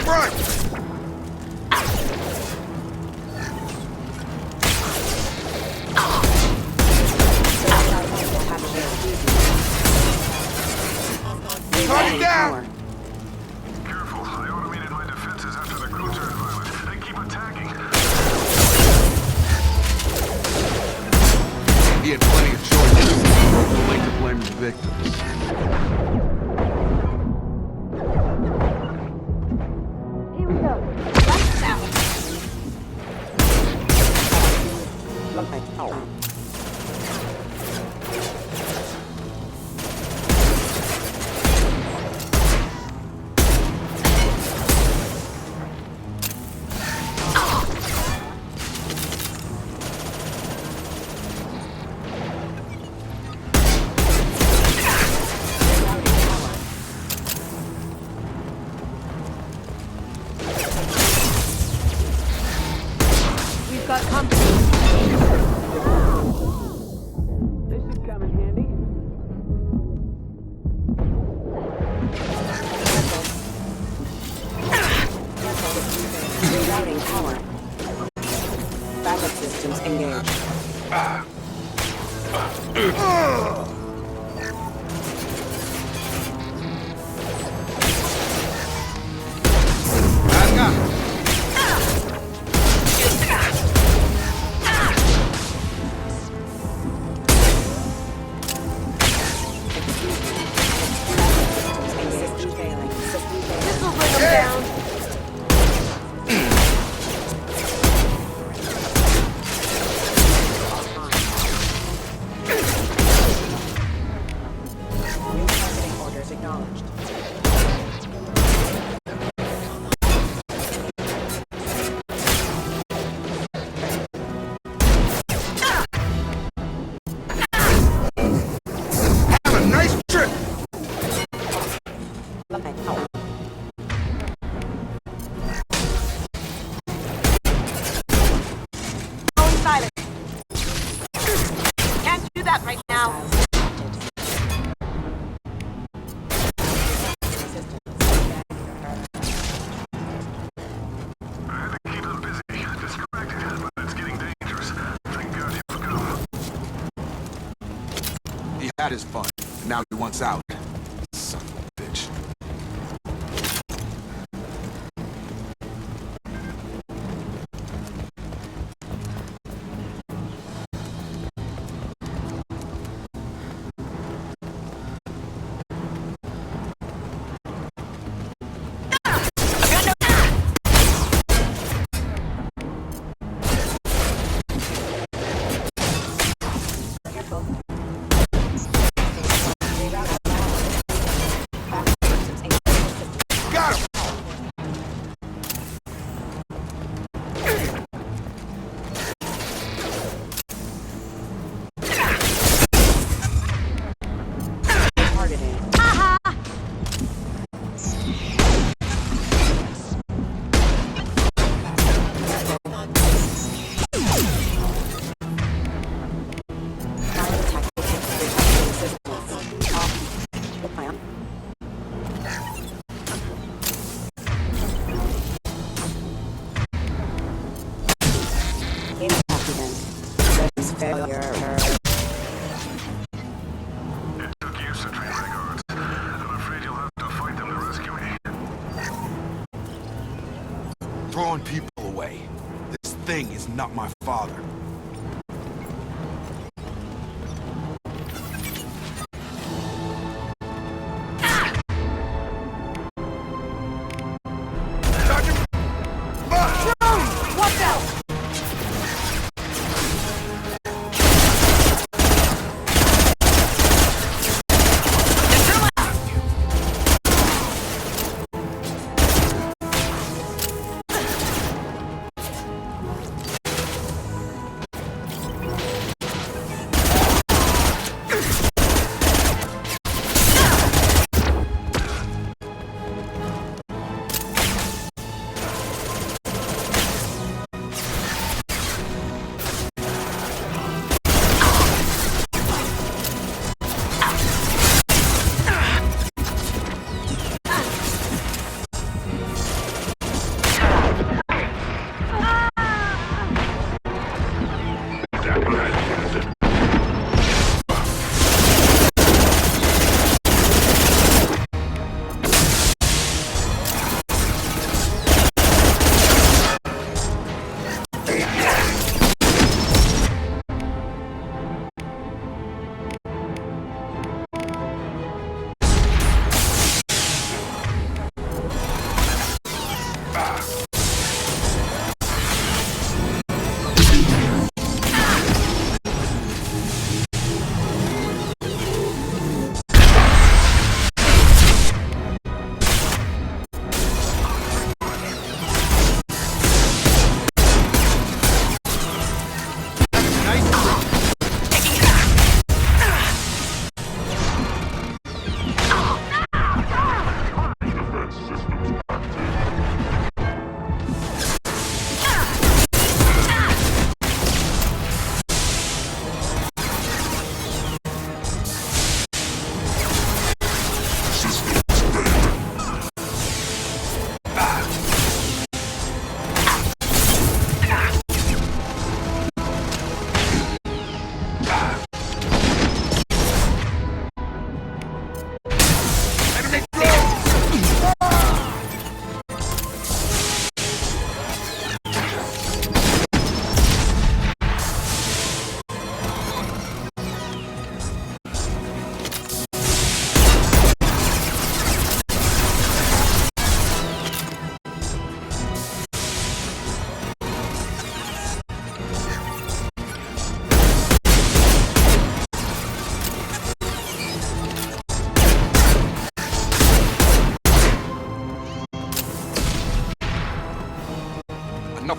front! Target down! Careful, I automated my defenses after the crew turned violent. They keep attacking. He had plenty of choices. Too late to blame the victims. Here we go. Lights out. We've got company. This should come in handy. Rerouting power. Backup systems engaged. This'll bring them down. Retargeting orders acknowledged. Have a nice trip! Phone silent. Can't do that right now. I had to keep them busy, distracted, but it's getting dangerous. Thank God you've come. He had his fun. Now he wants out. Son of a bitch. Got him! Targeting. Fire tactical retargeting systems. Off. Plan. Impact event. Readiness failure. It took years to train my guards. I'm afraid you'll have to fight them to rescue me. Throwing people away. This thing is not my father. Sergeant! Watch out!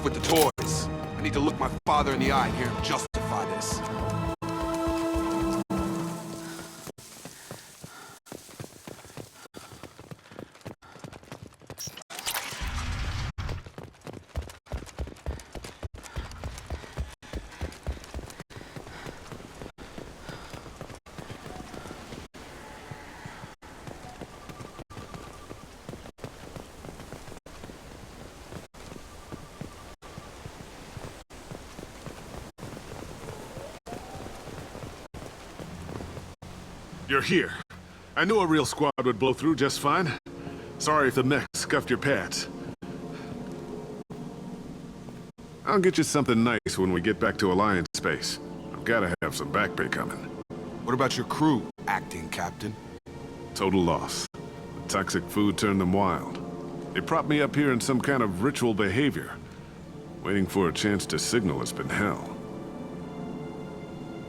Enough with the toys. I need to look my father in the eye and hear him justify this. You're here. I knew a real squad would blow through just fine. Sorry if the mech scuffed your pads. I'll get you something nice when we get back to Alliance space. I've gotta have some back pay coming. What about your crew, acting captain? Total loss. The toxic food turned them wild. They propped me up here in some kind of ritual behavior. Waiting for a chance to signal has been hell.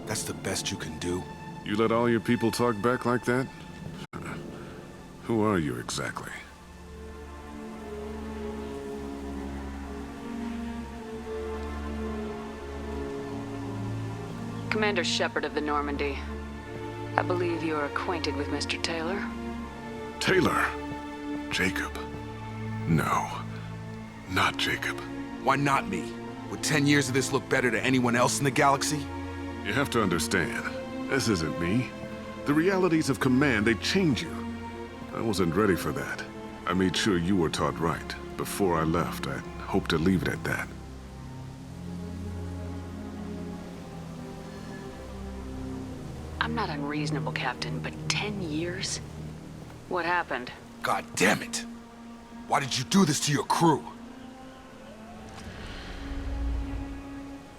That's the best you can do? You let all your people talk back like that? Who are you exactly? Commander Shepard of the Normandy. I believe you are acquainted with Mr. Taylor. Taylor? Jacob? No, not Jacob. Why not me? Would 10 years of this look better to anyone else in the galaxy? You have to understand, this isn't me. The realities of command, they change you. I wasn't ready for that. I made sure you were taught right. Before I left, I hoped to leave it at that. I'm not unreasonable, Captain, but 10 years? What happened? God damn it! Why did you do this to your crew?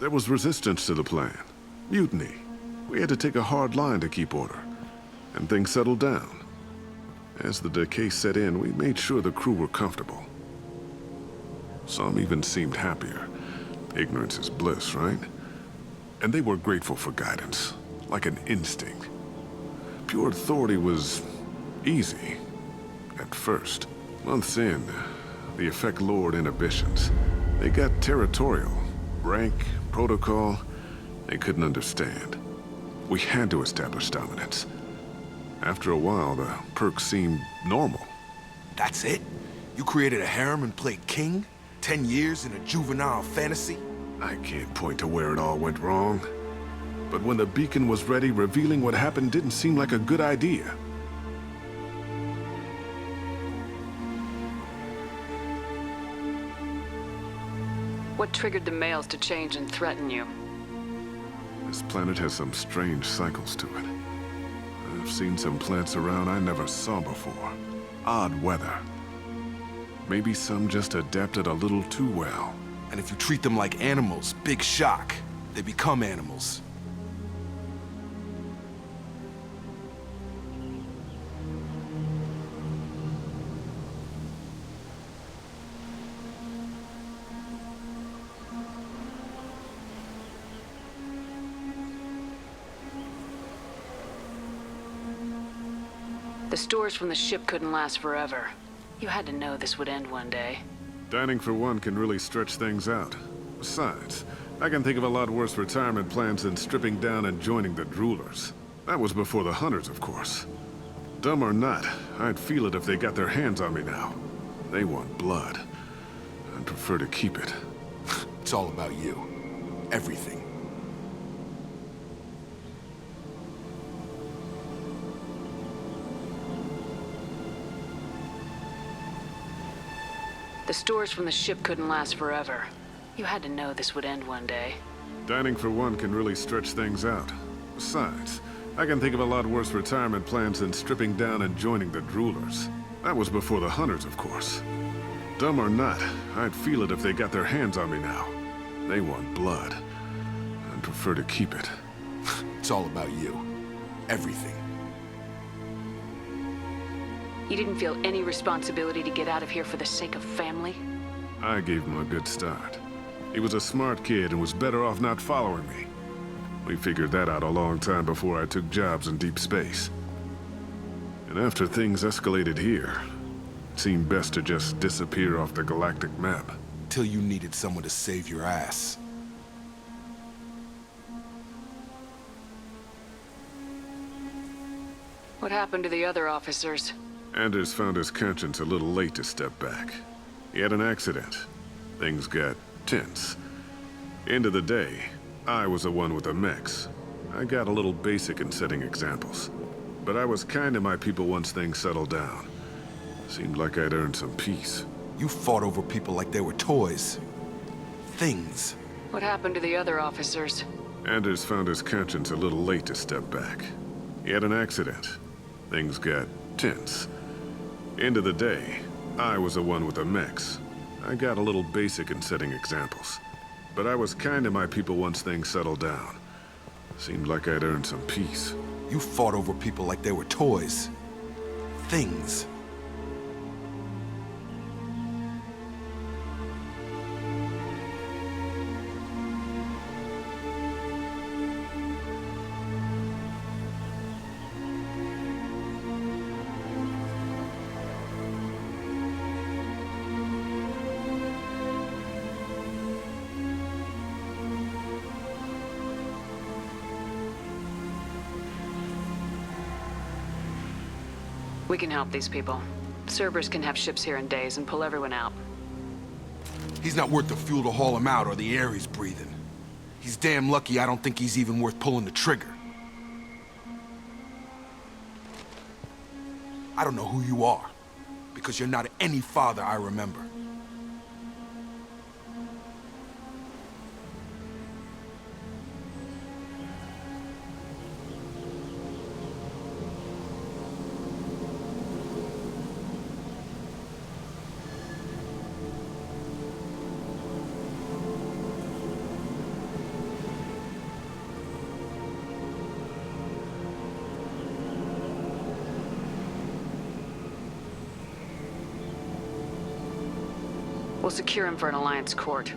There was resistance to the plan. Mutiny. We had to take a hard line to keep order. And things settled down. As the decay set in, we made sure the crew were comfortable. Some even seemed happier. Ignorance is bliss, right? And they were grateful for guidance, like an instinct. Pure authority was easy, at first. Months in, the effect lowered inhibitions. They got territorial. Rank, protocol, they couldn't understand. We had to establish dominance. After a while, the perks seemed normal. That's it? You created a harem and played king? 10 years in a juvenile fantasy? I can't point to where it all went wrong. But when the beacon was ready, revealing what happened didn't seem like a good idea. What triggered the males to change and threaten you? This planet has some strange cycles to it. I've seen some plants around I never saw before. Odd weather. Maybe some just adapted a little too well. And if you treat them like animals, big shock. They become animals. The stores from the ship couldn't last forever. You had to know this would end one day. Dining for one can really stretch things out. Besides, I can think of a lot worse retirement plans than stripping down and joining the droolers. That was before the hunters, of course. Dumb or not, I'd feel it if they got their hands on me now. They want blood. I'd prefer to keep it. It's all about you. Everything. The stores from the ship couldn't last forever. You had to know this would end one day. Dining for one can really stretch things out. Besides, I can think of a lot worse retirement plans than stripping down and joining the droolers. That was before the hunters, of course. Dumb or not, I'd feel it if they got their hands on me now. They want blood. I'd prefer to keep it. It's all about you. Everything. You didn't feel any responsibility to get out of here for the sake of family? I gave him a good start. He was a smart kid and was better off not following me. We figured that out a long time before I took jobs in deep space. And after things escalated here, it seemed best to just disappear off the galactic map. until you needed someone to save your ass. What happened to the other officers? Anders found his conscience a little late to step back. He had an accident. Things got tense. End of the day, I was the one with the mechs. I got a little basic in setting examples. But I was kind to my people once things settled down. Seemed like I'd earned some peace. You fought over people like they were toys. Things. What happened to the other officers? Anders found his conscience a little late to step back. He had an accident. Things got tense. End of the day, I was the one with the mechs. I got a little basic in setting examples. But I was kind to my people once things settled down. Seemed like I'd earned some peace. You fought over people like they were toys. Things. We can help these people. Cerberus can have ships here in days and pull everyone out. He's not worth the fuel to haul him out or the air he's breathing. He's damn lucky I don't think he's even worth pulling the trigger. I don't know who you are, because you're not any father I remember. We'll secure him for an Alliance court.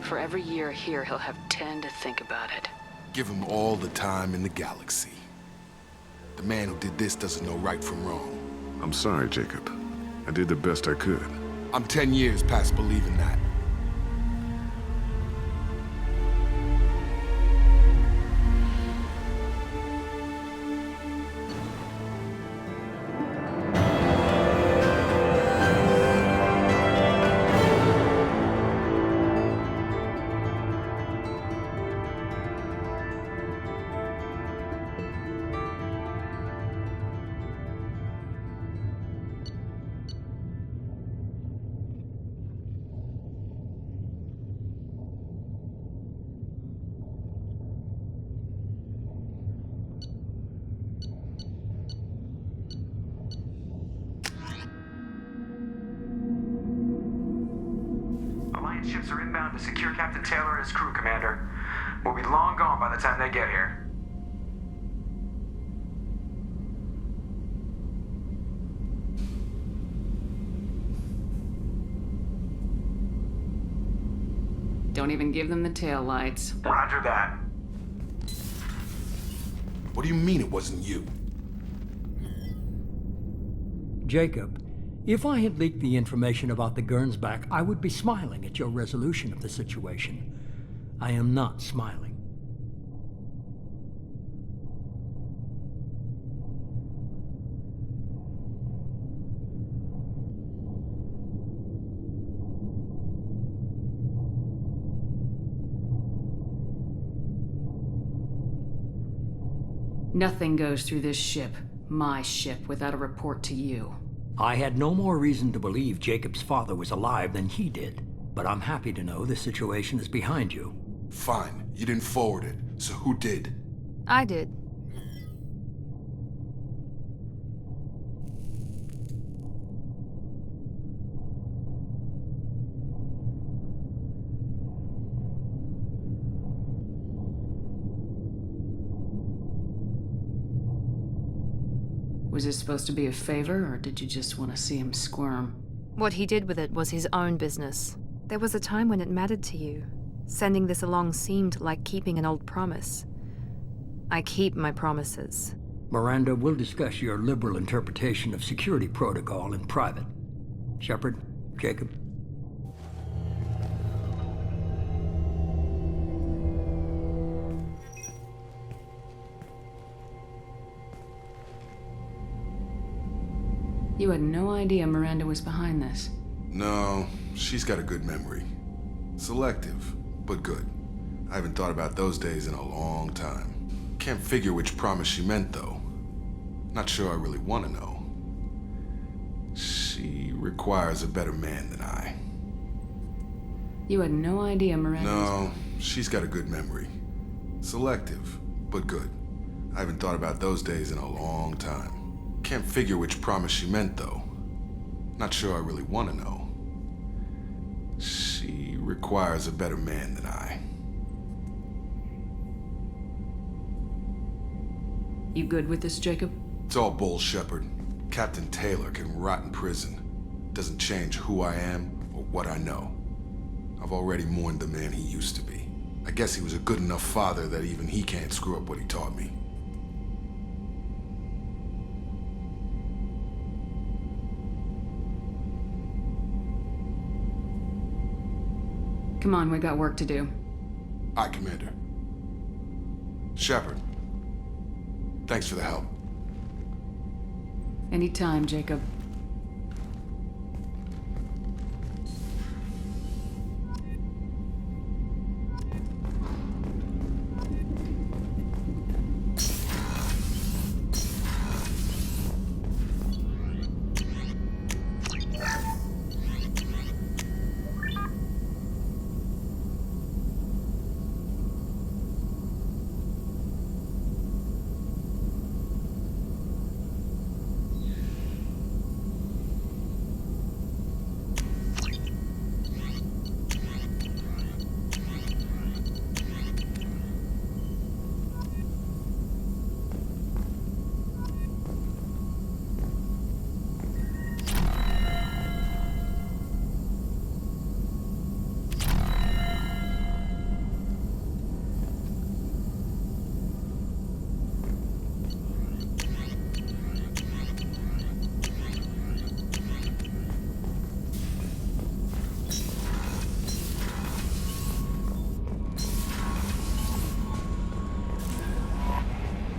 For every year here, he'll have 10 to think about it. Give him all the time in the galaxy. The man who did this doesn't know right from wrong. I'm sorry, Jacob. I did the best I could. I'm 10 years past believing that. Alliance ships are inbound to secure Captain Taylor and his crew, Commander. We'll be long gone by the time they get here. Don't even give them the tail lights. Roger that. What do you mean it wasn't you? Jacob, if I had leaked the information about the Gernsback, I would be smiling at your resolution of the situation. I am not smiling. Nothing goes through this ship, my ship, without a report to you. I had no more reason to believe Jacob's father was alive than he did, but I'm happy to know the situation is behind you. Fine, you didn't forward it, so who did? I did. Was this supposed to be a favor, or did you just want to see him squirm? What he did with it was his own business. There was a time when it mattered to you. Sending this along seemed like keeping an old promise. I keep my promises. Miranda, we'll discuss your liberal interpretation of security protocol in private. Shepard, Jacob. You had no idea Miranda was behind this. No, she's got a good memory. Selective, but good. I haven't thought about those days in a long time. Can't figure which promise she meant, though. Not sure I really want to know. She requires a better man than I. You had no idea Miranda was... No, she's got a good memory. Selective, but good. I haven't thought about those days in a long time. Can't figure which promise she meant, though. Not sure I really want to know. She requires a better man than I. You good with this, Jacob? It's all bull, Shepard. Captain Taylor can rot in prison. Doesn't change who I am or what I know. I've already mourned the man he used to be. I guess he was a good enough father that even he can't screw up what he taught me. Come on, we got work to do. Aye, Commander. Shepard. Thanks for the help. Anytime, Jacob.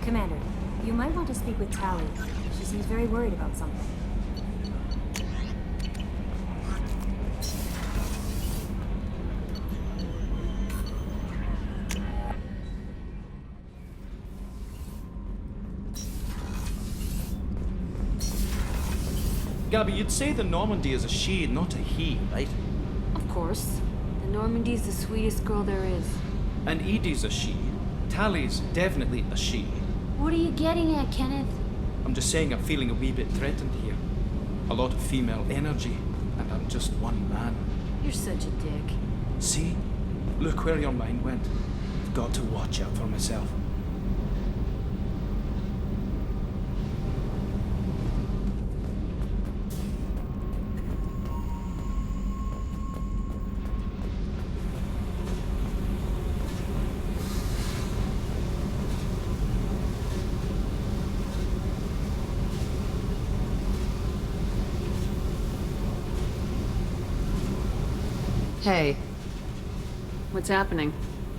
Commander, you might want to speak with Tally. She seems very worried about something. Gabby, you'd say the Normandy is a she, not a he, right? Of course. The Normandy's the sweetest girl there is. And Edie's a she. Tally's definitely a she. What are you getting at, Kenneth? I'm just saying I'm feeling a wee bit threatened here. A lot of female energy, and I'm just one man. You're such a dick. See? Look where your mind went. I've got to watch out for myself. Hey, What's happening?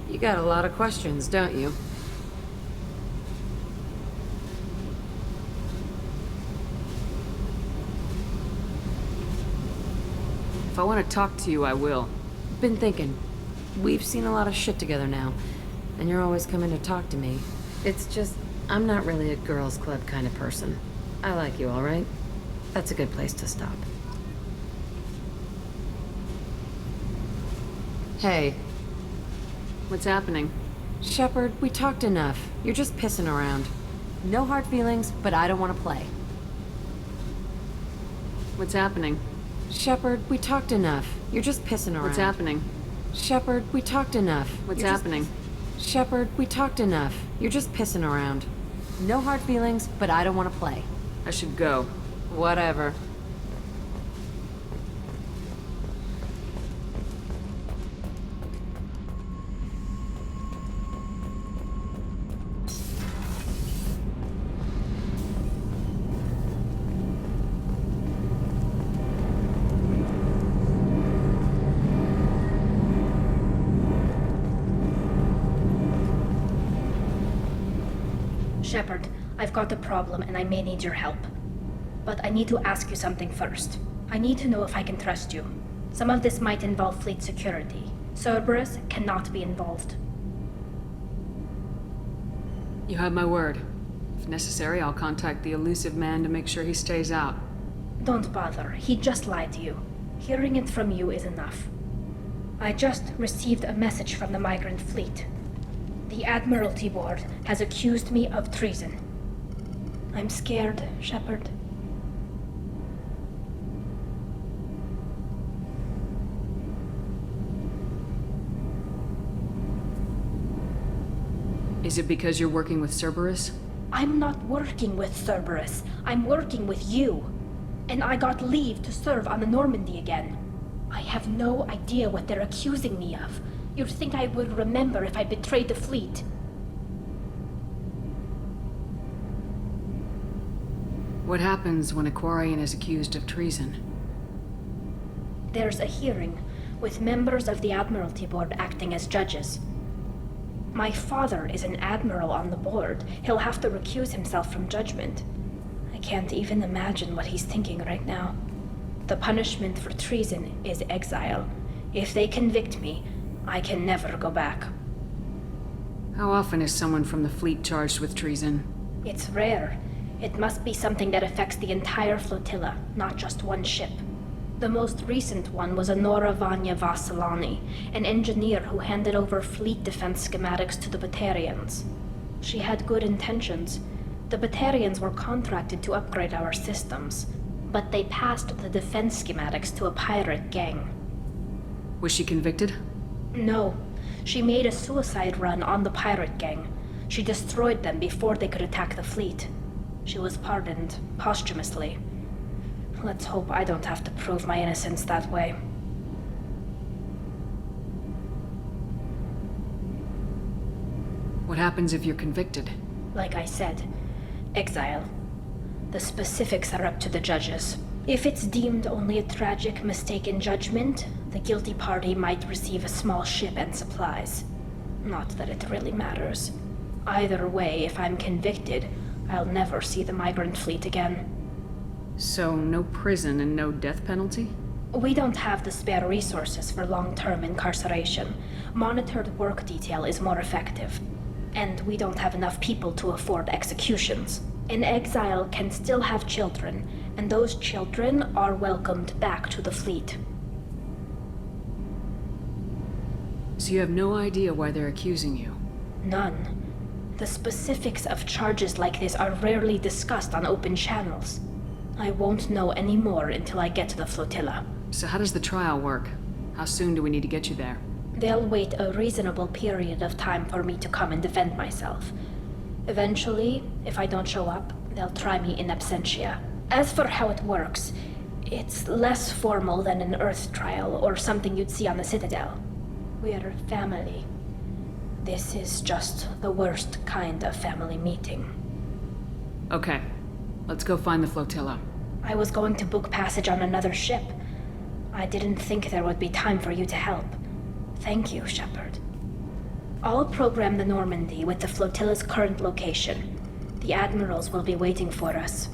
you got a lot of questions, don't you? If I want to talk to you, I will. Been thinking. We've seen a lot of shit together now, and you're always coming to talk to me. It's just, I'm not really a girls' club kind of person. I like you, all right? That's a good place to stop. Hey, What's happening? Shepard, we talked enough. You're just pissing around. No hard feelings, but I don't want to play. What's happening? Shepard, we talked enough. You're just pissing around. What's happening? Shepard, we talked enough. What's You're just- happening? Shepard, we talked enough. You're just pissing around. No hard feelings, but I don't want to play. I should go. Whatever. Shepard, I've got a problem and I may need your help. but I need to ask you something first. I need to know if I can trust you. Some of this might involve fleet security. Cerberus cannot be involved. You have my word. If necessary, I'll contact the elusive man to make sure he stays out. Don't bother. He just lied to you. Hearing it from you is enough. I just received a message from the migrant fleet. The Admiralty Board has accused me of treason. I'm scared, Shepard. Is it because you're working with Cerberus? I'm not working with Cerberus. I'm working with you. And I got leave to serve on the Normandy again. I have no idea what they're accusing me of. You'd think I would remember if I betrayed the fleet. What happens when a Quarian is accused of treason? There's a hearing, with members of the Admiralty Board acting as judges. My father is an admiral on the board. He'll have to recuse himself from judgment. I can't even imagine what he's thinking right now. The punishment for treason is exile. If they convict me, I can never go back. How often is someone from the fleet charged with treason? It's rare. It must be something that affects the entire flotilla, not just one ship. The most recent one was Honora Vanya Vassilani, an engineer who handed over fleet defense schematics to the Batarians. She had good intentions. The Batarians were contracted to upgrade our systems, but they passed the defense schematics to a pirate gang. Was she convicted? No. She made a suicide run on the pirate gang. She destroyed them before they could attack the fleet. She was pardoned posthumously. Let's hope I don't have to prove my innocence that way. What happens if you're convicted? Like I said, exile. The specifics are up to the judges. If it's deemed only a tragic mistake in judgment, the guilty party might receive a small ship and supplies. Not that it really matters. Either way, if I'm convicted, I'll never see the migrant fleet again. So, no prison and no death penalty? We don't have the spare resources for long-term incarceration. Monitored work detail is more effective. And we don't have enough people to afford executions. An exile can still have children, and those children are welcomed back to the fleet. So you have no idea why they're accusing you? None. The specifics of charges like this are rarely discussed on open channels. I won't know any more until I get to the flotilla. So how does the trial work? How soon do we need to get you there? They'll wait a reasonable period of time for me to come and defend myself. Eventually, if I don't show up, they'll try me in absentia. As for how it works, it's less formal than an Earth trial or something you'd see on the Citadel. We're family. This is just the worst kind of family meeting. Okay, let's go find the flotilla. I was going to book passage on another ship. I didn't think there would be time for you to help. Thank you, Shepard. I'll program the Normandy with the flotilla's current location. The admirals will be waiting for us.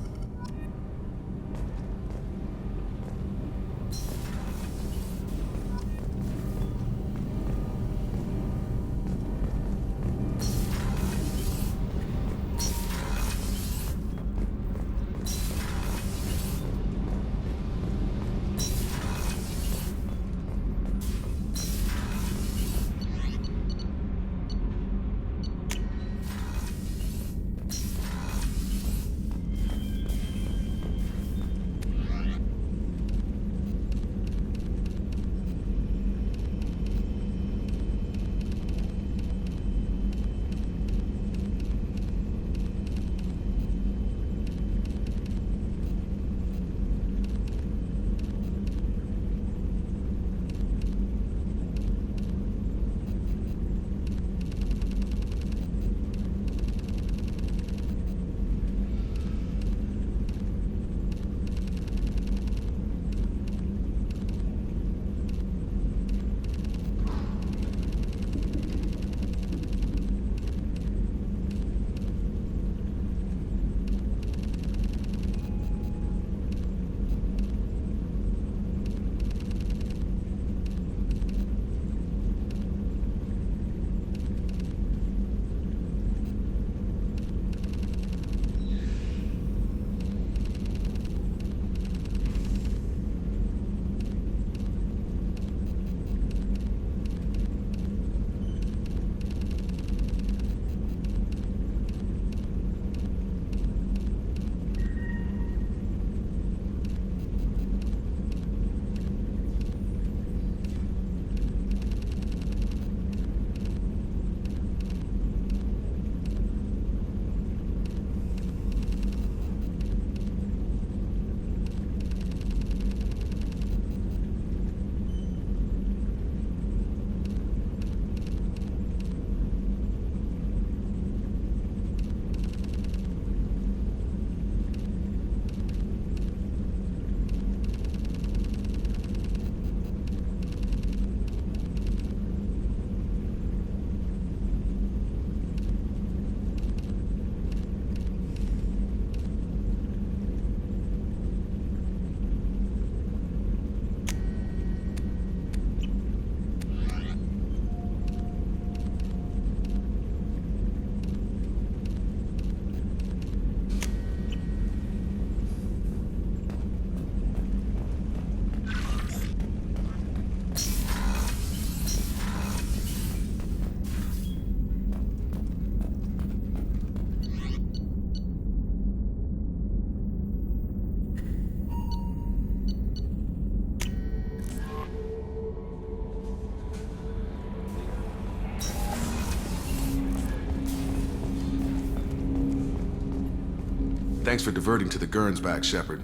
Thanks for diverting to the Gernsback, Shepard.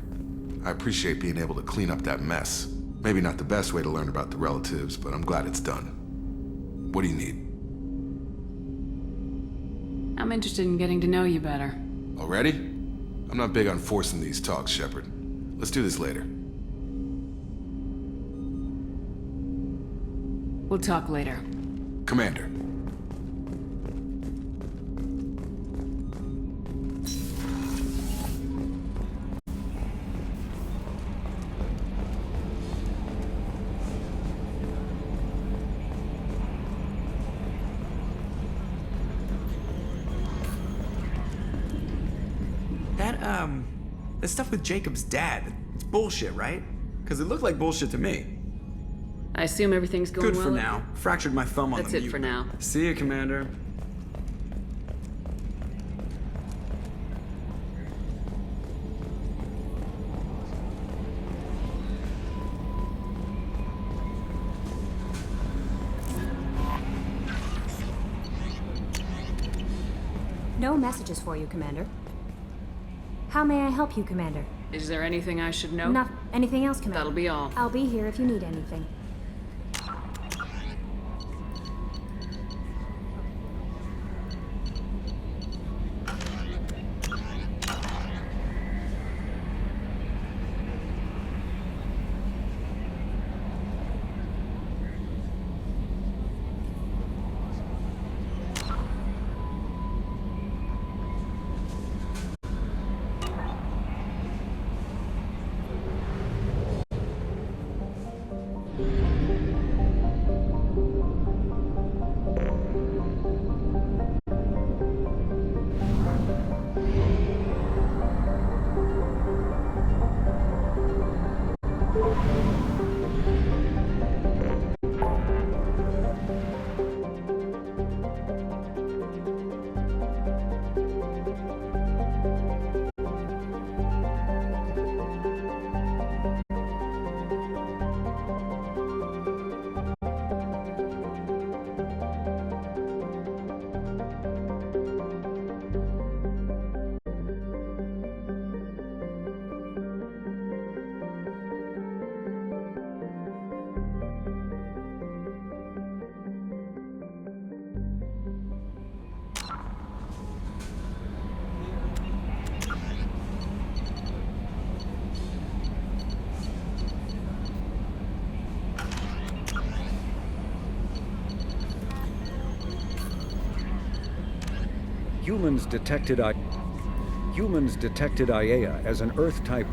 I appreciate being able to clean up that mess. Maybe not the best way to learn about the relatives, but I'm glad it's done. What do you need? I'm interested in getting to know you better. Already? I'm not big on forcing these talks, Shepard. Let's do this later. We'll talk later. Commander. That stuff with Jacob's dad, it's bullshit, right? Because it looked like bullshit to me. I assume everything's going Good well? for now. Fractured my thumb on That's the it mute. for now. See you, Commander. No messages for you, Commander. How may I help you, Commander? Is there anything I should know? Not anything else, Commander. That'll be all. I'll be here if you need anything. Humans detected IAEA as an Earth-type.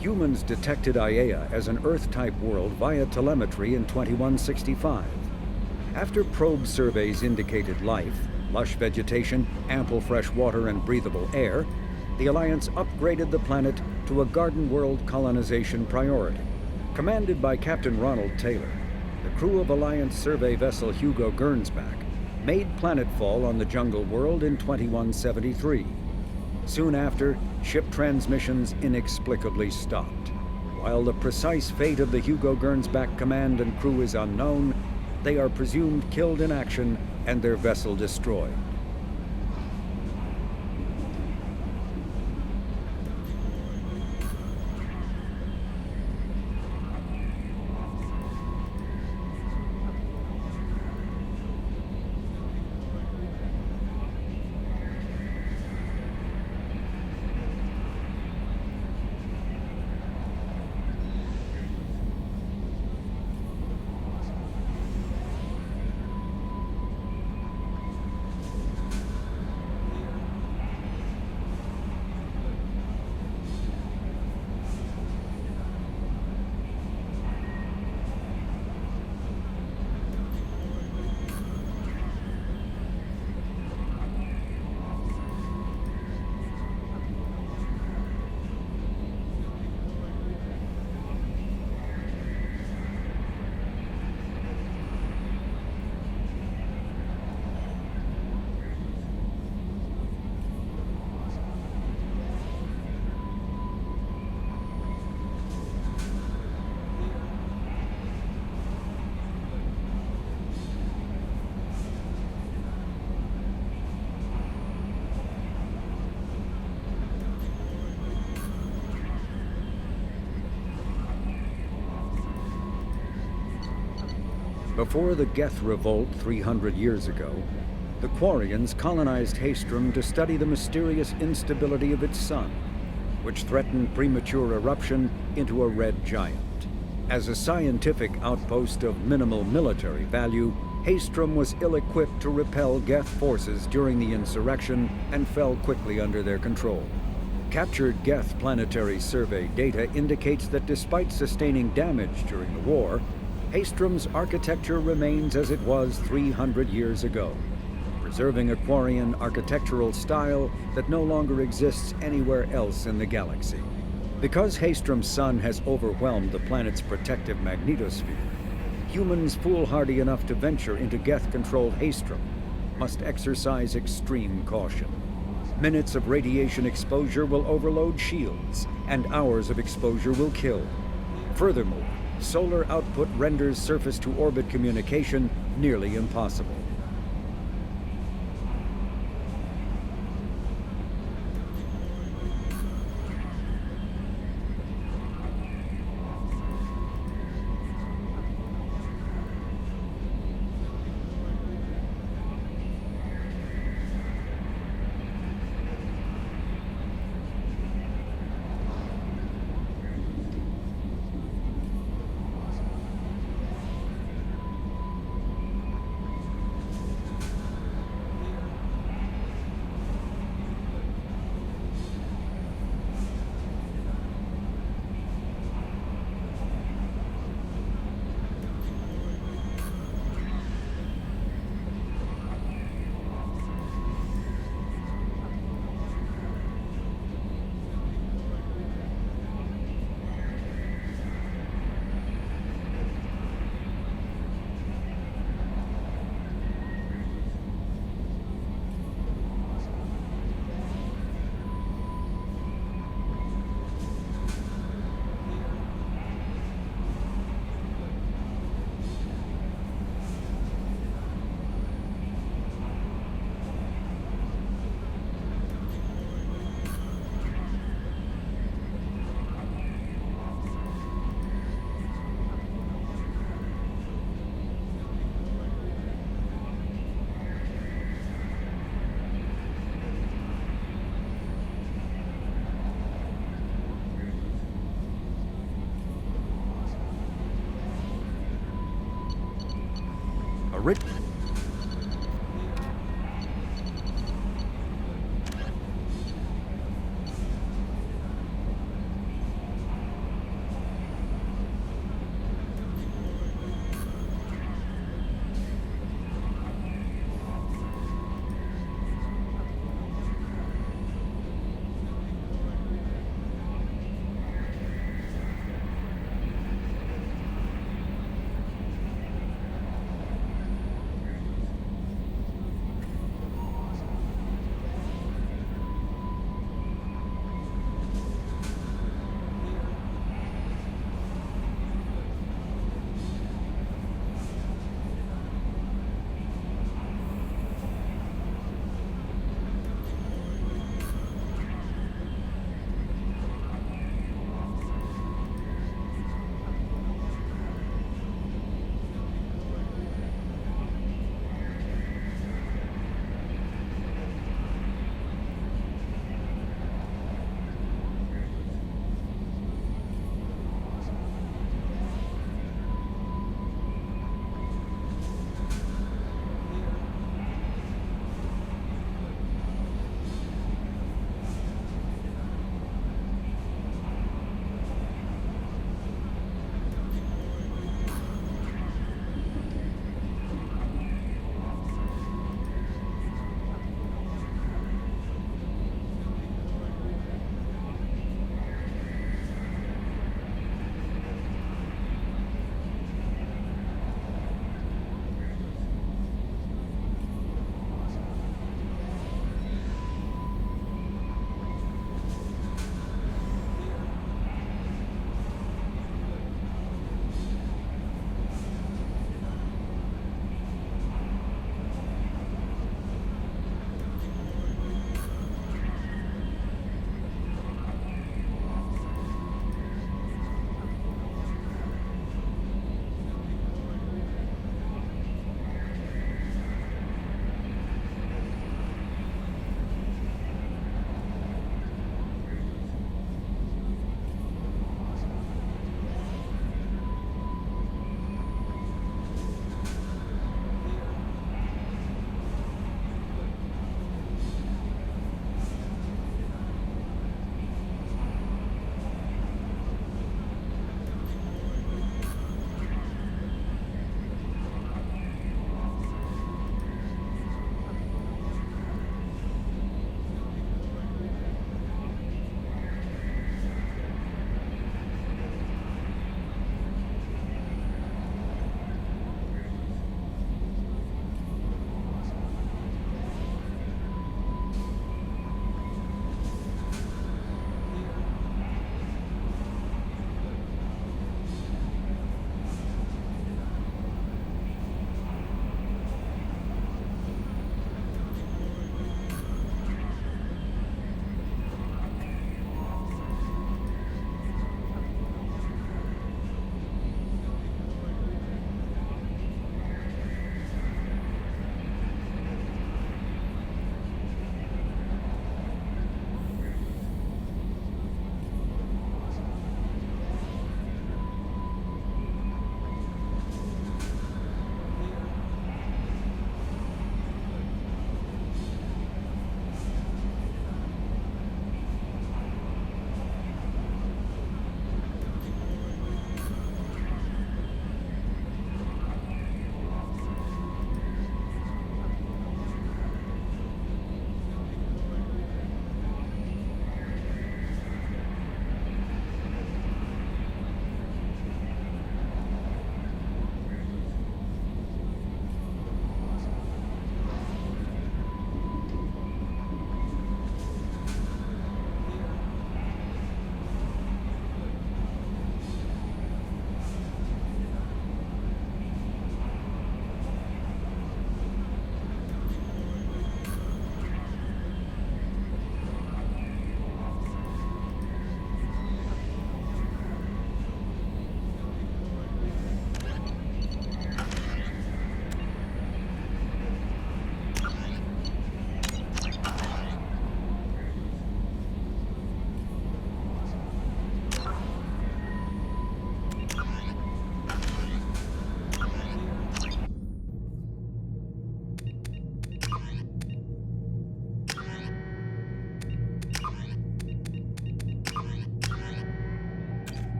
Humans detected IAEA as an Earth-type world via telemetry in 2165. After probe surveys indicated life, lush vegetation, ample fresh water, and breathable air, the Alliance upgraded the planet to a garden world colonization priority. Commanded by Captain Ronald Taylor, the crew of Alliance survey vessel Hugo Gernsback made planetfall on the jungle world in 2173. Soon after, ship transmissions inexplicably stopped. While the precise fate of the Hugo Gernsback command and crew is unknown, they are presumed killed in action and their vessel destroyed. Before the Geth Revolt 300 years ago, the Quarians colonized Haestrom to study the mysterious instability of its sun, which threatened premature eruption into a red giant. As a scientific outpost of minimal military value, Haestrom was ill-equipped to repel Geth forces during the insurrection and fell quickly under their control. Captured Geth planetary survey data indicates that despite sustaining damage during the war, Haestrom's architecture remains as it was 300 years ago, preserving a Quarian architectural style that no longer exists anywhere else in the galaxy. Because Haestrom's sun has overwhelmed the planet's protective magnetosphere, humans foolhardy enough to venture into Geth-controlled Haestrom must exercise extreme caution. Minutes of radiation exposure will overload shields, and hours of exposure will kill. Furthermore, solar output renders surface-to-orbit communication nearly impossible.